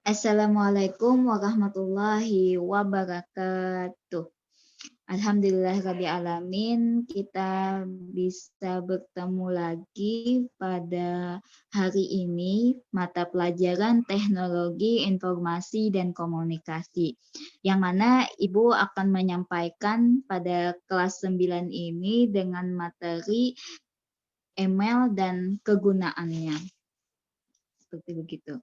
Assalamualaikum warahmatullahi wabarakatuh. Alhamdulillahirabbil alamin, kita bisa bertemu lagi pada hari ini mata pelajaran Teknologi Informasi dan Komunikasi. Yang mana Ibu akan menyampaikan pada kelas 9 ini dengan materi email dan kegunaannya. Seperti begitu.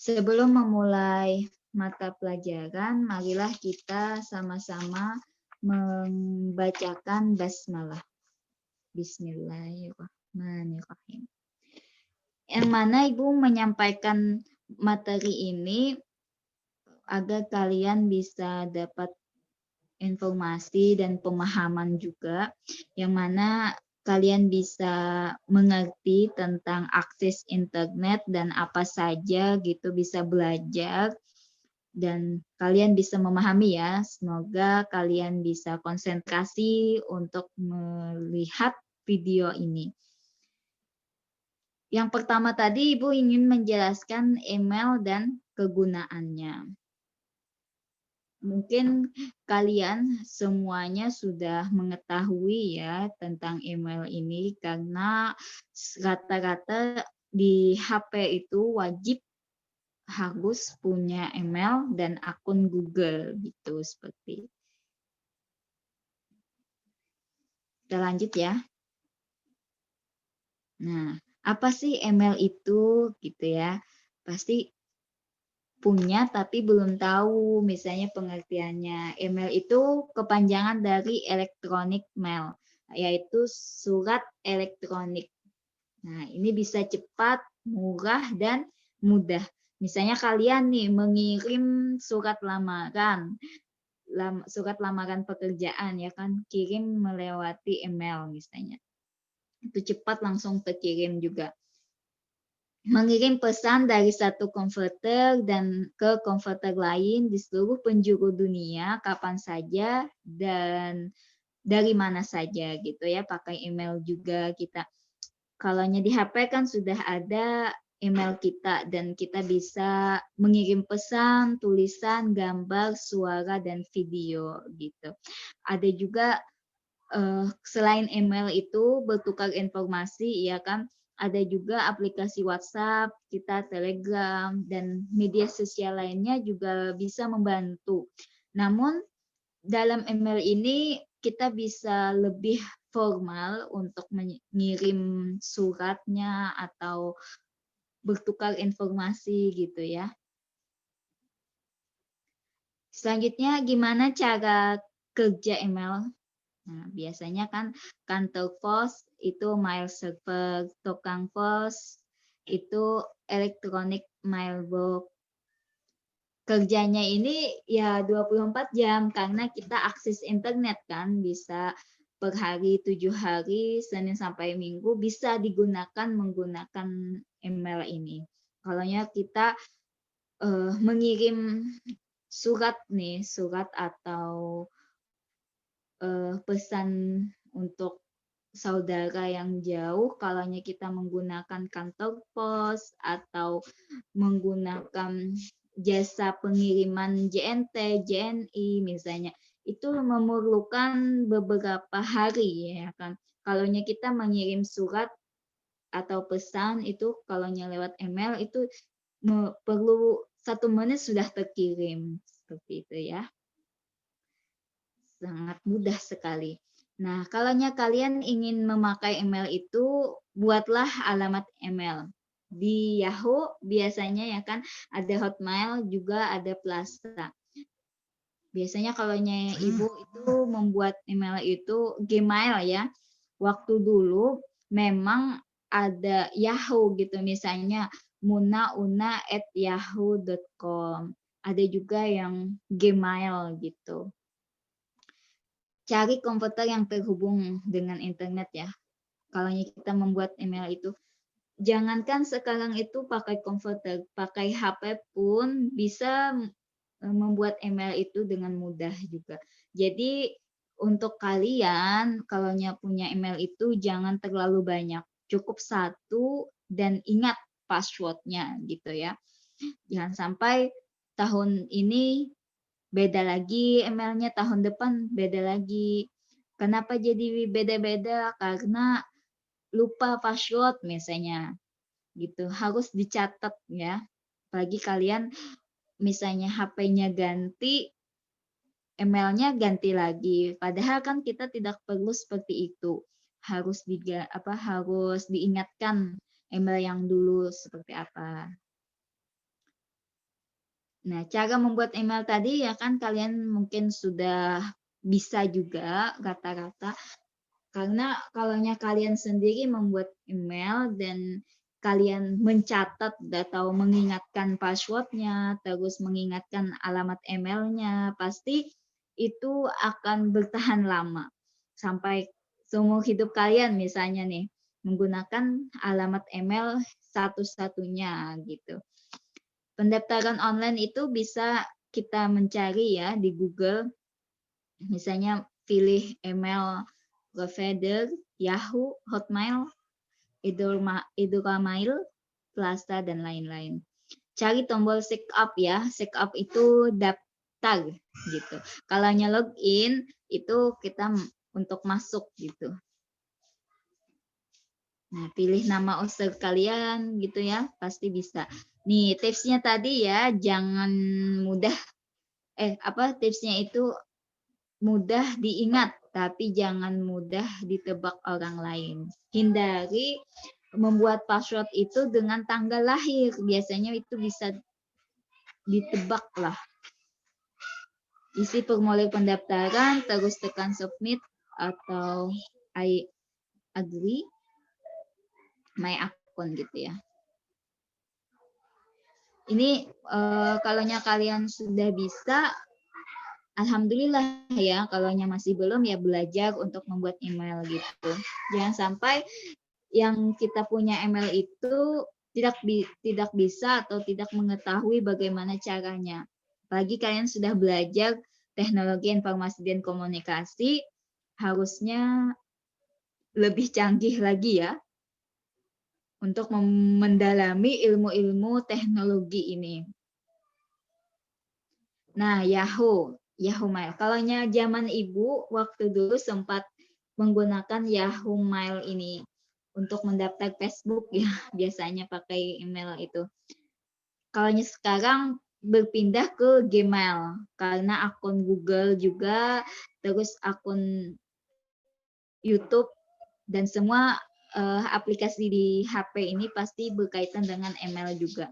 Sebelum memulai mata pelajaran, marilah kita sama-sama membacakan basmalah. Bismillahirrahmanirrahim. Yang mana Ibu menyampaikan materi ini agar kalian bisa dapat informasi dan pemahaman juga, yang mana kalian bisa mengerti tentang akses internet dan apa saja gitu, bisa belajar dan kalian bisa memahami ya. Semoga kalian bisa konsentrasi untuk melihat video ini. Yang pertama tadi Ibu ingin menjelaskan email dan kegunaannya. Mungkin kalian semuanya sudah mengetahui ya tentang email ini karena rata-rata di HP itu wajib harus punya email dan akun Google gitu seperti. Kita lanjut ya. Nah, apa sih email itu gitu ya? Pasti punya tapi belum tahu misalnya pengertiannya. Email itu kepanjangan dari electronic mail, yaitu surat elektronik. Nah, ini bisa cepat, murah, dan mudah. Misalnya kalian nih mengirim surat lamaran pekerjaan ya kan, kirim melewati email misalnya. Itu cepat langsung terkirim juga. Mengirim pesan dari satu konverter dan ke konverter lain di seluruh penjuru dunia kapan saja dan dari mana saja gitu ya, pakai email juga kita. Kalau di HP kan sudah ada email kita dan kita bisa mengirim pesan, tulisan, gambar, suara dan video gitu. Ada juga selain email itu bertukar informasi ya kan, ada juga aplikasi WhatsApp, kita Telegram, dan media sosial lainnya juga bisa membantu. Namun dalam email ini kita bisa lebih formal untuk mengirim suratnya atau bertukar informasi gitu ya. Selanjutnya gimana cara kerja email? Nah, biasanya kan kantor pos itu mail server, tukang pos itu electronic mailbox. Kerjanya ini ya 24 jam karena kita akses internet kan, bisa per hari 7 hari, Senin sampai Minggu bisa digunakan menggunakan email ini. Kalau kita mengirim surat atau pesan untuk saudara yang jauh, kalau kita menggunakan kantor pos atau menggunakan jasa pengiriman JNT, JNI misalnya, itu memerlukan beberapa hari ya kan. Kalau kita mengirim surat atau pesan itu kalau lewat email itu perlu 1 menit sudah terkirim seperti itu ya. Sangat mudah sekali. Nah, kalau kalian ingin memakai email itu, buatlah alamat email. Di Yahoo biasanya ya kan ada Hotmail, juga ada Plaza. Biasanya kalau Ibu itu membuat email itu Gmail ya. Waktu dulu memang ada Yahoo gitu, misalnya munauna@yahoo.com. Ada juga yang Gmail gitu. Cari komputer yang terhubung dengan internet ya. Kalau kita membuat email itu, jangankan sekarang itu pakai komputer, pakai HP pun bisa membuat email itu dengan mudah juga. Jadi untuk kalian kalau punya email itu jangan terlalu banyak, cukup 1 dan ingat passwordnya gitu ya. Jangan sampai tahun ini beda lagi emailnya, tahun depan beda lagi. Kenapa jadi beda-beda? Karena lupa password misalnya gitu. Harus dicatat ya. Apalagi kalian misalnya HP-nya ganti, emailnya ganti lagi. Padahal kan kita tidak perlu seperti itu. Harus harus diingatkan email yang dulu seperti apa. Nah, cara membuat email tadi ya kan kalian mungkin sudah bisa juga rata-rata. Karena kalau kalian sendiri membuat email dan kalian mencatat atau mengingatkan passwordnya, terus mengingatkan alamat emailnya, pasti itu akan bertahan lama. Sampai seumur hidup kalian misalnya nih, menggunakan alamat email satu-satunya gitu. Pendaftaran online itu bisa kita mencari ya di Google. Misalnya pilih email provider, Yahoo, Hotmail, Educamail, Plaza, dan lain-lain. Cari tombol sign up ya. Sign up itu daftar gitu. Kalau login itu kita untuk masuk gitu. Nah, pilih nama user kalian gitu ya, pasti bisa. Nih, tipsnya tadi ya, jangan mudah tipsnya itu mudah diingat, tapi jangan mudah ditebak orang lain. Hindari membuat password itu dengan tanggal lahir. Biasanya itu bisa ditebak lah. Isi formulir pendaftaran, terus tekan submit atau I agree my account gitu ya. Ini kalau kalian sudah bisa, alhamdulillah ya. Kalau masih belum ya belajar untuk membuat email gitu. Jangan sampai yang kita punya email itu tidak bisa atau tidak mengetahui bagaimana caranya. Apalagi kalian sudah belajar teknologi informasi dan komunikasi, harusnya lebih canggih lagi ya untuk mendalami ilmu-ilmu teknologi ini. Nah, Yahoo Mail. Kalau zaman ibu waktu dulu sempat menggunakan Yahoo Mail ini untuk mendaftar Facebook ya, biasanya pakai email itu. Kalau sekarang berpindah ke Gmail karena akun Google juga, terus akun YouTube dan semua aplikasi di HP ini pasti berkaitan dengan email juga.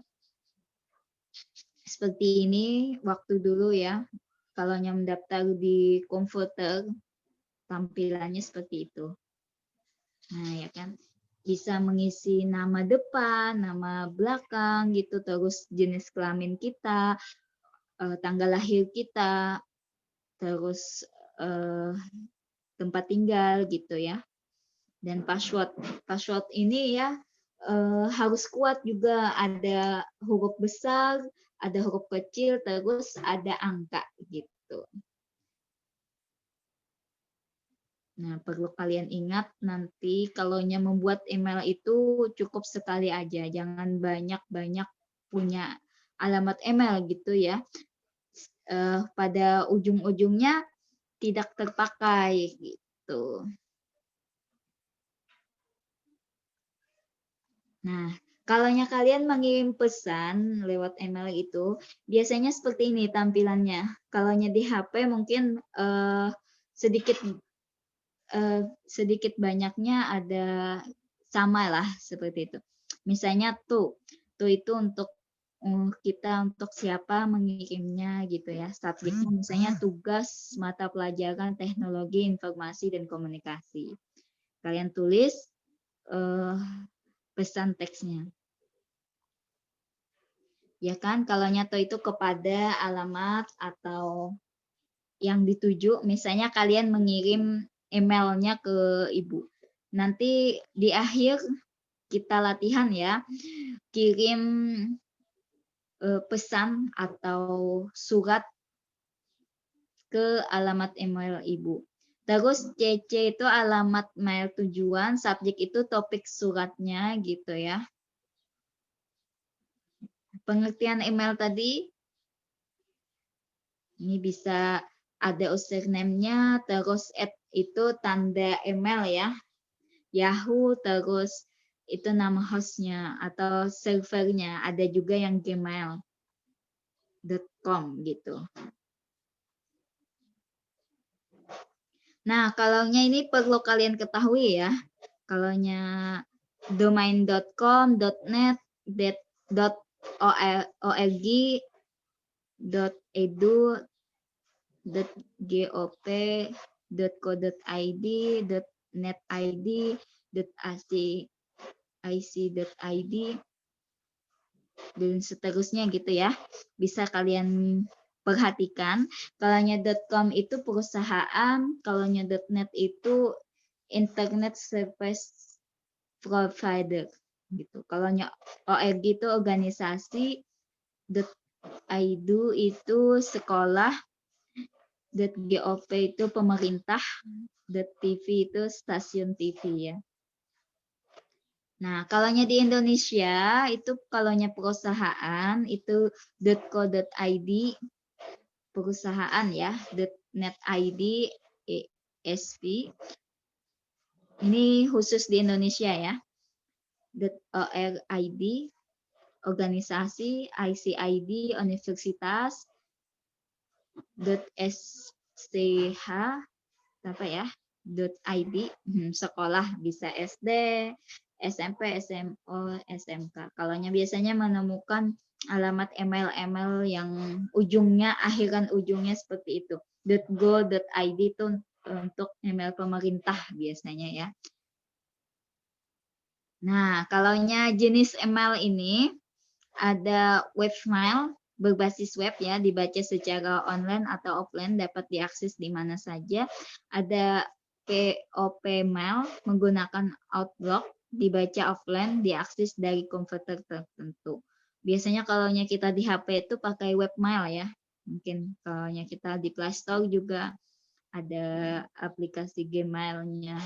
Seperti ini waktu dulu ya, kalau mendaftar di komputer tampilannya seperti itu. Nah ya kan, bisa mengisi nama depan, nama belakang gitu, terus jenis kelamin kita, tanggal lahir kita, terus tempat tinggal gitu ya, dan password. Password ini ya harus kuat juga, ada huruf besar, ada huruf kecil, terus ada angka gitu. Nah, perlu kalian ingat nanti kalau membuat email itu cukup sekali aja, jangan banyak-banyak punya alamat email gitu ya. Pada ujung-ujungnya tidak terpakai gitu. Nah, kalau kalian mengirim pesan lewat email itu, biasanya seperti ini tampilannya. Kalau di HP mungkin sedikit banyaknya ada sama lah seperti itu. Misalnya tuh itu untuk kita untuk siapa mengirimnya gitu ya. Subjeknya misalnya tugas mata pelajaran teknologi informasi dan komunikasi. Kalian tulis pesan teksnya. Ya kan, kalau nyata itu kepada alamat atau yang dituju, misalnya kalian mengirim emailnya ke ibu. Nanti di akhir kita latihan ya, kirim pesan atau surat ke alamat email ibu. Terus CC itu alamat mail tujuan, subjek itu topik suratnya gitu ya. Pengertian email tadi, ini bisa ada username-nya, terus itu tanda email ya. Yahoo, terus itu nama hostnya atau servernya. Ada juga yang gmail.com gitu. Nah, kalaunya ini perlu kalian ketahui ya. Kalaunya domain.com, .net, .org, .edu, .gop, .co.id, .netid, .ic.id, dan seterusnya gitu ya. Bisa kalian perhatikan. Kalaunya .com itu perusahaan, kalaunya .net itu internet service provider gitu. Kalaunya org itu organisasi, .idu itu sekolah, .gop itu pemerintah, .tv itu stasiun TV ya. Nah, kalaunya di Indonesia itu kalaunya perusahaan itu .co.id perusahaan ya, .netid, ESP. Ini khusus di Indonesia ya. .org organisasi, ICID universitas, .sch apa ya? .id sekolah bisa SD, SMP, SMO, SMK. Kalaunya biasanya menemukan alamat email yang ujungnya akhiran ujungnya seperti itu. .go.id itu untuk email pemerintah biasanya ya. Nah, kalaunya jenis email ini ada webmail berbasis web ya, dibaca secara online atau offline, dapat diakses di mana saja. Ada POP mail menggunakan Outlook, dibaca offline, diakses dari komputer tertentu. Biasanya kalaunya kita di HP itu pakai webmail ya. Mungkin kalaunya kita di Play Store juga ada aplikasi Gmail-nya.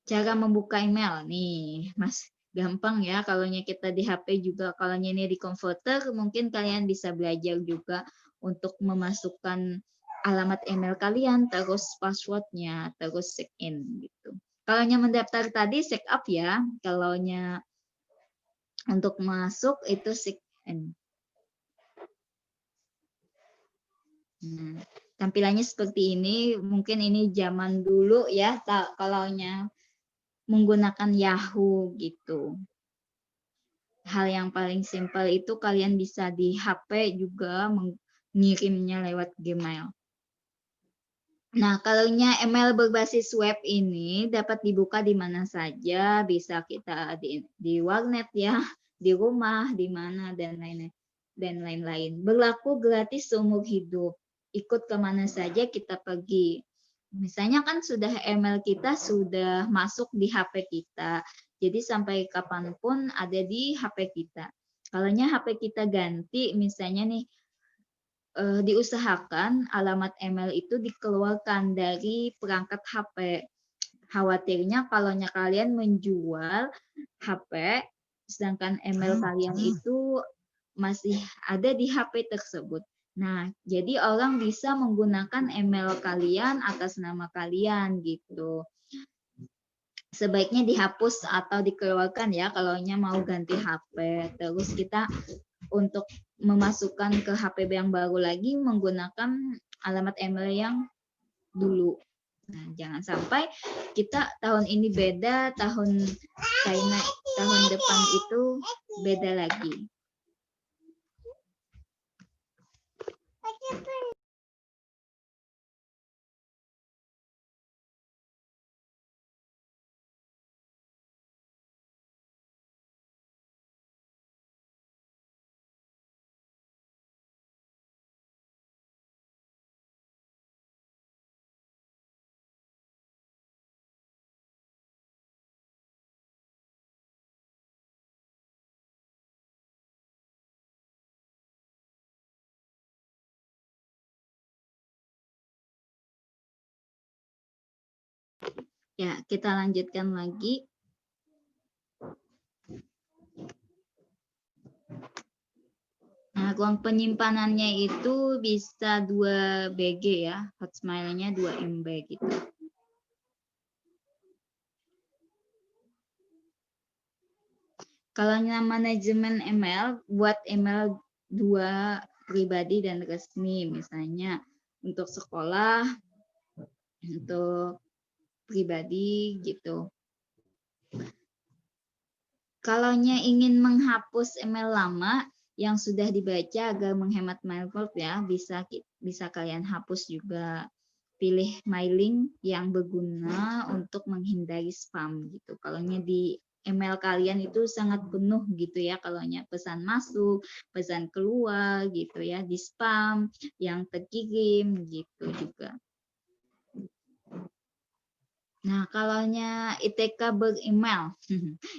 Cara membuka email nih, Mas. Gampang ya, kalaunya kita di HP juga, kalaunya ini di komputer, mungkin kalian bisa belajar juga untuk memasukkan alamat email kalian, terus passwordnya, terus check in gitu. Kalaunya mendaftar tadi check up ya, kalaunya untuk masuk itu check in. Tampilannya seperti ini, mungkin ini zaman dulu ya, kalaunya menggunakan Yahoo gitu. Hal yang paling simpel itu kalian bisa di HP juga mengirimnya lewat Gmail. Nah, kalaunya email berbasis web ini dapat dibuka di mana saja, bisa kita di warnet ya, di rumah, di mana dan lain-lain. Berlaku gratis seumur hidup. Ikut kemana saja kita pergi. Misalnya kan sudah email kita sudah masuk di HP kita. Jadi sampai kapanpun ada di HP kita. Kalaunya HP kita ganti, misalnya nih diusahakan alamat email itu dikeluarkan dari perangkat HP. Khawatirnya kalaunya kalian menjual HP, sedangkan email kalian itu masih ada di HP tersebut. Nah, jadi orang bisa menggunakan email kalian atas nama kalian gitu. Sebaiknya dihapus atau dikeluarkan ya kalaunya mau ganti HP. Terus kita untuk memasukkan ke HP yang baru lagi menggunakan alamat email yang dulu. Nah, jangan sampai kita tahun ini beda, tahun depan itu beda lagi. Ya, kita lanjutkan lagi. Nah, ruang penyimpanannya itu bisa 2 BG ya, Hotmail-nya 2 MB gitu. Kalau manajemen email, buat email 2 pribadi dan resmi, misalnya untuk sekolah, untuk pribadi gitu. Kalau ingin menghapus email lama yang sudah dibaca agar menghemat mailbox ya, bisa kalian hapus juga. Pilih mailing yang berguna untuk menghindari spam gitu. Kalau di email kalian itu sangat penuh gitu ya, kalau pesan masuk, pesan keluar gitu ya, di spam yang terkirim gitu juga. Nah, kalau ITK beremail,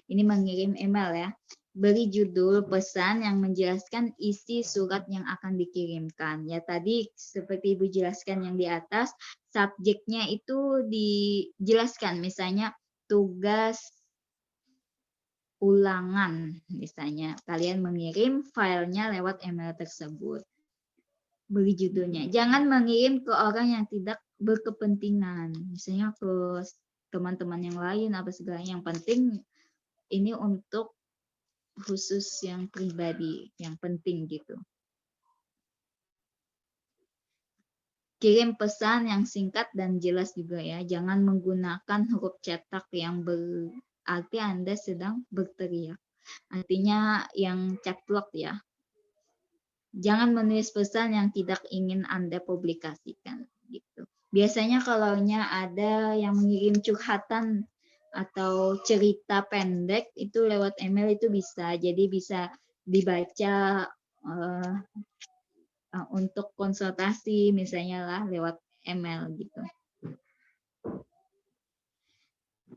ini mengirim email ya, beri judul pesan yang menjelaskan isi surat yang akan dikirimkan. Ya tadi seperti Ibu jelaskan yang di atas, subjeknya itu dijelaskan, misalnya tugas ulangan, misalnya kalian mengirim filenya lewat email tersebut. Beri judulnya. Jangan mengirim ke orang yang tidak berkepentingan, misalnya ke teman-teman yang lain apa segala. Yang penting ini untuk khusus yang pribadi, yang penting gitu. Kirim pesan yang singkat dan jelas juga ya. Jangan menggunakan huruf cetak yang berarti Anda sedang berteriak. Artinya yang caplok ya. Jangan menulis pesan yang tidak ingin Anda publikasikan gitu. Biasanya kalau ada yang mengirim curhatan atau cerita pendek itu lewat email itu bisa. Jadi bisa dibaca untuk konsultasi misalnya lah lewat email gitu.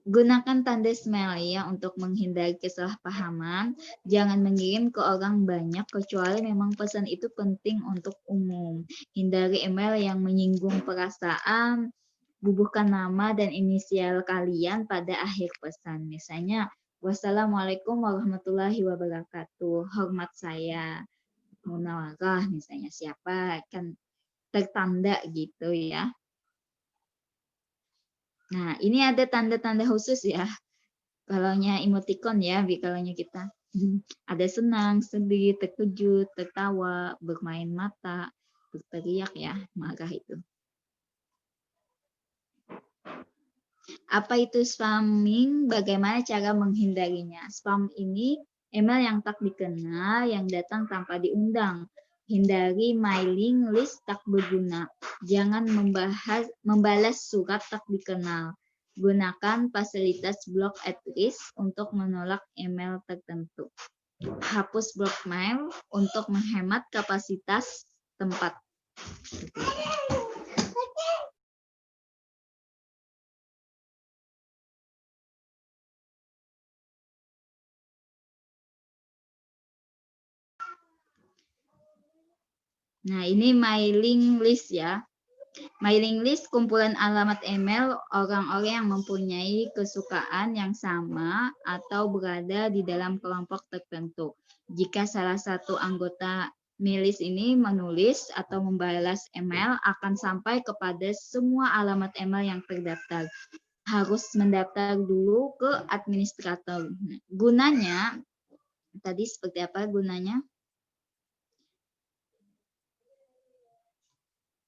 Gunakan tanda smiley ya untuk menghindari kesalahpahaman. Jangan mengirim ke orang banyak kecuali memang pesan itu penting untuk umum. Hindari email yang menyinggung perasaan. Bubuhkan nama dan inisial kalian pada akhir pesan. Misalnya, wassalamualaikum warahmatullahi wabarakatuh. Hormat saya Munawarah misalnya, siapa kan tertanda gitu ya. Nah, ini ada tanda-tanda khusus ya. Kalau emoticon ya, kalau kita ada senang, sedih, terkejut, tertawa, bermain mata, berteriak ya, marah itu. Apa itu spamming? Bagaimana cara menghindarinya? Spam ini email yang tak dikenal, yang datang tanpa diundang. Hindari mailing list tak berguna. Jangan membalas surat tak dikenal. Gunakan fasilitas block at risk untuk menolak email tertentu. Hapus block mail untuk menghemat kapasitas tempat. Nah, ini mailing list ya. Mailing list kumpulan alamat email orang-orang yang mempunyai kesukaan yang sama atau berada di dalam kelompok tertentu. Jika salah satu anggota milis ini menulis atau membalas email akan sampai kepada semua alamat email yang terdaftar. Harus mendaftar dulu ke administrator. Gunanya, tadi seperti apa gunanya?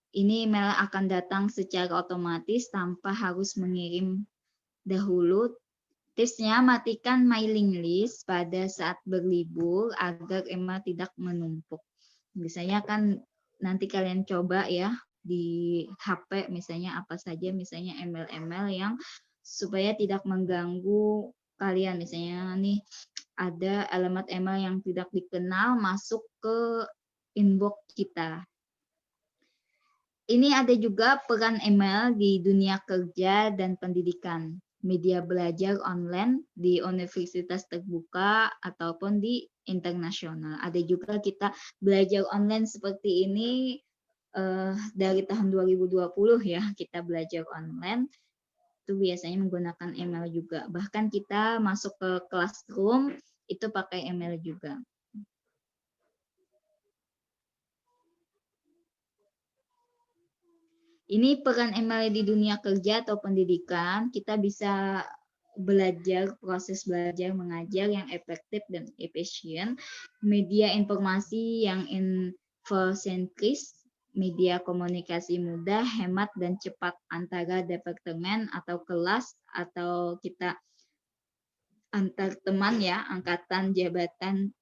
Ini email akan datang secara otomatis tanpa harus mengirim dahulu. Tipsnya, matikan mailing list pada saat berlibur agar email tidak menumpuk. Misalnya kan nanti kalian coba ya di HP misalnya apa saja, misalnya email-email yang supaya tidak mengganggu kalian. Misalnya nih ada alamat email yang tidak dikenal masuk ke inbox kita. Ini ada juga peran email di dunia kerja dan pendidikan, media belajar online di universitas terbuka ataupun di internasional. Ada juga kita belajar online seperti ini dari tahun 2020 ya, kita belajar online itu biasanya menggunakan email juga. Bahkan kita masuk ke classroom itu pakai email juga. Ini peran email di dunia kerja atau pendidikan, kita bisa belajar, proses belajar mengajar yang efektif dan efisien, media informasi yang infosentris, media komunikasi mudah, hemat dan cepat antara departemen atau kelas atau kita antar teman ya, angkatan, jabatan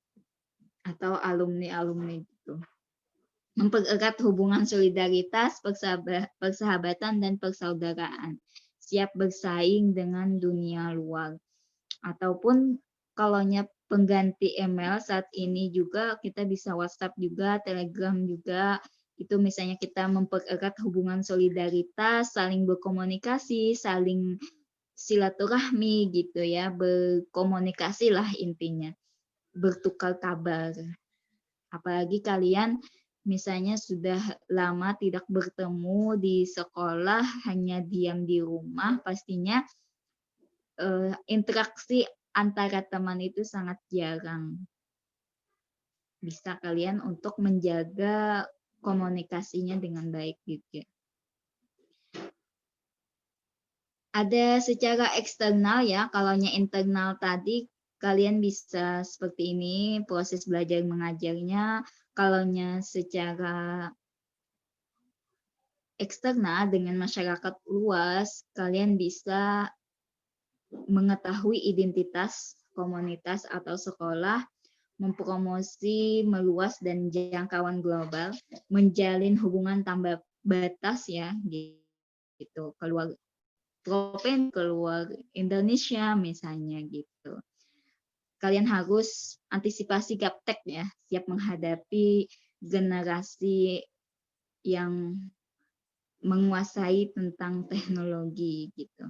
atau alumni-alumni gitu. Mempererat hubungan solidaritas, persahabatan, dan persaudaraan. Siap bersaing dengan dunia luar. Ataupun kalaunya pengganti email saat ini juga kita bisa WhatsApp juga, Telegram juga. Itu misalnya kita mempererat hubungan solidaritas, saling berkomunikasi, saling silaturahmi gitu ya, berkomunikasi lah intinya, bertukar kabar. Apalagi kalian misalnya sudah lama tidak bertemu di sekolah, hanya diam di rumah, pastinya interaksi antara teman itu sangat jarang. Bisa kalian untuk menjaga komunikasinya dengan baik juga. Ada secara eksternal ya, kalaunya internal tadi kalian bisa seperti ini proses belajar mengajarnya. Kalaunya secara eksternal dengan masyarakat luas, kalian bisa mengetahui identitas komunitas atau sekolah, mempromosi meluas dan jangkauan global, menjalin hubungan tanpa batas ya, gitu, keluar provinsi, keluar Indonesia misalnya gitu. Kalian harus antisipasi gaptek ya, siap menghadapi generasi yang menguasai tentang teknologi gitu.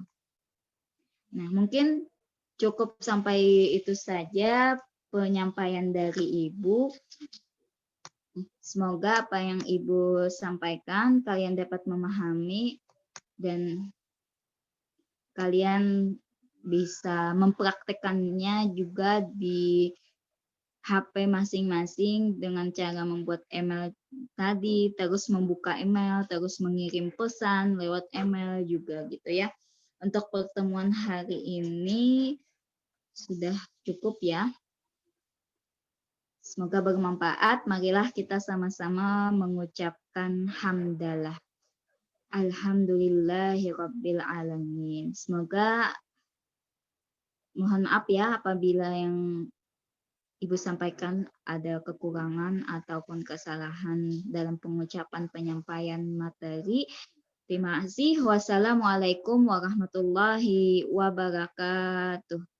Nah, mungkin cukup sampai itu saja penyampaian dari Ibu. Semoga apa yang Ibu sampaikan kalian dapat memahami dan kalian bisa mempraktekannya juga di HP masing-masing dengan cara membuat email tadi, terus membuka email, terus mengirim pesan lewat email juga gitu ya. Untuk pertemuan hari ini sudah cukup ya. Semoga bermanfaat. Marilah kita sama-sama mengucapkan hamdalah. Alhamdulillahirabbil alamin. Semoga mohon maaf ya apabila yang Ibu sampaikan ada kekurangan ataupun kesalahan dalam pengucapan penyampaian materi. Terima kasih. Wassalamualaikum warahmatullahi wabarakatuh.